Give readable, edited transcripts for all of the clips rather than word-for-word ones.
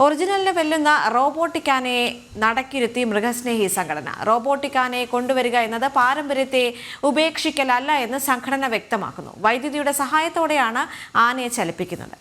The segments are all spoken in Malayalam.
ഒറിജിനലിനെ വെല്ലുന്ന റോബോട്ടിക് ആനയെ നടക്കിരുത്തി മൃഗസ്നേഹി സംഘടന. റോബോട്ടിക് ആനയെ കൊണ്ടുവരിക എന്നത് പാരമ്പര്യത്തെ ഉപേക്ഷിക്കലല്ല എന്ന് സംഘടന വ്യക്തമാക്കുന്നു. വൈദ്യുതിയുടെ സഹായത്തോടെയാണ് ആനയെ ചലിപ്പിക്കുന്നത്.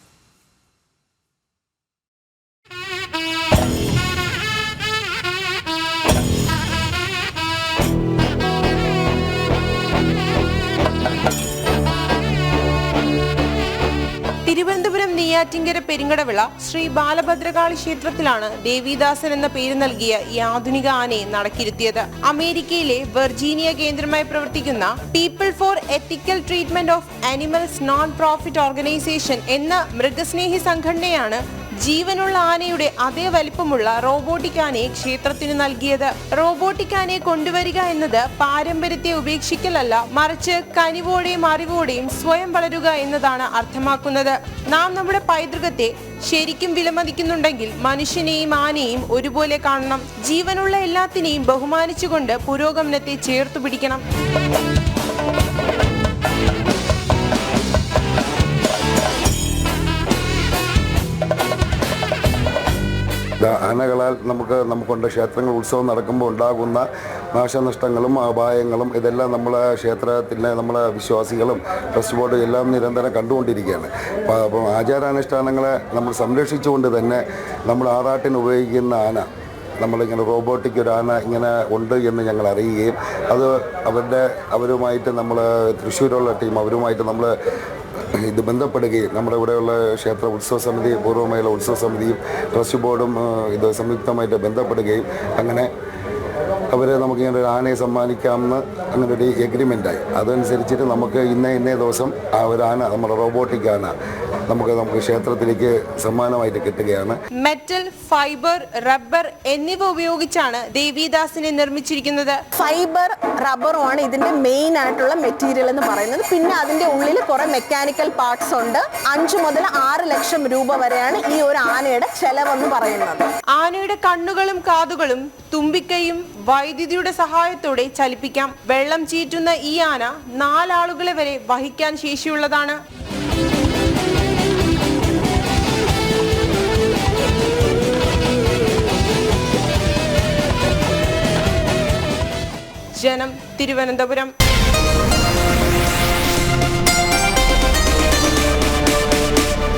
തിരുവനന്തപുരം നെയ്യാറ്റിങ്കര പെരിങ്ങടവിള ശ്രീ ബാലഭദ്രകാളി ക്ഷേത്രത്തിലാണ് ദേവിദാസൻ എന്ന പേര് നൽകിയ ഈ ആധുനിക ആനയെ നടക്കിരുത്തിയത്. അമേരിക്കയിലെ വെർജീനിയ കേന്ദ്രമായി പ്രവർത്തിക്കുന്ന people four ethical treatment of animals non profit organisation എന്ന മൃഗസ്നേഹി സംഘടനയാണ് ജീവനുള്ള ആനയുടെ അതേ വലിപ്പമുള്ള റോബോട്ടിക് ആനയെ ക്ഷേത്രത്തിന് നൽകിയത്. റോബോട്ടിക് ആനയെ കൊണ്ടുവരിക എന്നത് പാരമ്പര്യത്തെ ഉപേക്ഷിക്കലല്ല, മറിച്ച് കനിവോടെയും അറിവോടെയും സ്വയം വളരുക എന്നതാണ് അർത്ഥമാക്കുന്നത്. നാം നമ്മുടെ പൈതൃകത്തെ ശരിക്കും വിലമതിക്കുന്നുണ്ടെങ്കിൽ മനുഷ്യനെയും ആനയെയും ഒരുപോലെ കാണണം. ജീവനുള്ള എല്ലാത്തിനെയും ബഹുമാനിച്ചുകൊണ്ട് പുരോഗമനത്തെ ചേർത്തു പിടിക്കണം. ആനകളാൽ നമുക്കുണ്ട് ക്ഷേത്രങ്ങൾ ഉത്സവം നടക്കുമ്പോൾ ഉണ്ടാകുന്ന നാശനഷ്ടങ്ങളും അപായങ്ങളും ഇതെല്ലാം നമ്മളെ ക്ഷേത്രത്തിലെ നമ്മളെ വിശ്വാസികളും ട്രസ്റ്റ് ബോർഡും എല്ലാം നിരന്തരം കണ്ടുകൊണ്ടിരിക്കുകയാണ്. അപ്പം ആചാരാനുഷ്ഠാനങ്ങളെ നമ്മൾ സംരക്ഷിച്ചുകൊണ്ട് തന്നെ നമ്മൾ ആറാട്ടിന് ഉപയോഗിക്കുന്ന ആന നമ്മളിങ്ങനെ റോബോട്ടിക് ഒരു ആന ഇങ്ങനെ ഉണ്ട് എന്ന് ഞങ്ങൾ അറിയുകയും അവരുമായിട്ട് നമ്മൾ തൃശ്ശൂരുള്ള ടീം അവരുമായിട്ട് നമ്മൾ ഇത് ബന്ധപ്പെടുകയും നമ്മുടെ ഇവിടെയുള്ള ക്ഷേത്ര ഉത്സവ സമിതി പൂർവ്വമായുള്ള ഉത്സവ സമിതിയും ട്രസ്റ്റ് ബോർഡും ഇത് സംയുക്തമായിട്ട് ബന്ധപ്പെടുകയും അങ്ങനെ അവരെ നമുക്കിങ്ങനെ ഒരു ആനയെ സമ്മാനിക്കാമെന്ന് അങ്ങനെ ഒരു എഗ്രിമെൻ്റായി. അതനുസരിച്ചിട്ട് നമുക്ക് ഇന്നേ ദിവസം ആ ഒരു ആന നമ്മുടെ റോബോട്ടിക് ആന നമുക്ക് ക്ഷേത്രത്തിലേക്ക് സമ്മാനമായിട്ട് കിട്ടുകയാണ്. മെറ്റൽ, ഫൈബർ, റബ്ബർ എന്നിവ ഉപയോഗിച്ചാണ് ദേവിദാസിനെ നിർമ്മിച്ചിരിക്കുന്നത്. ഫൈബർ, റബ്ബറുമാണ് ഇതിന്റെ മെയിൻ ആയിട്ടുള്ള മെറ്റീരിയൽ എന്ന് പറയുന്നത്. പിന്നെ അതിന്റെ ഉള്ളിൽ കുറെ മെക്കാനിക്കൽ പാർട്സ് ഉണ്ട്. 5 മുതൽ 6 ലക്ഷം രൂപ വരെയാണ് ഈ ഒരു ആനയുടെ ചെലവെന്ന് പറയുന്നത്. ആനയുടെ കണ്ണുകളും കാതുകളും തുമ്പിക്കൈയും വൈദ്യുതിയുടെ സഹായത്തോടെ ചലിപ്പിക്കാം. വെള്ളം ചീറ്റുന്ന ഈ ആന 4 ആളുകളെ വരെ വഹിക്കാൻ ശേഷിയുള്ളതാണ്. ജനം, തിരുവനന്തപുരം.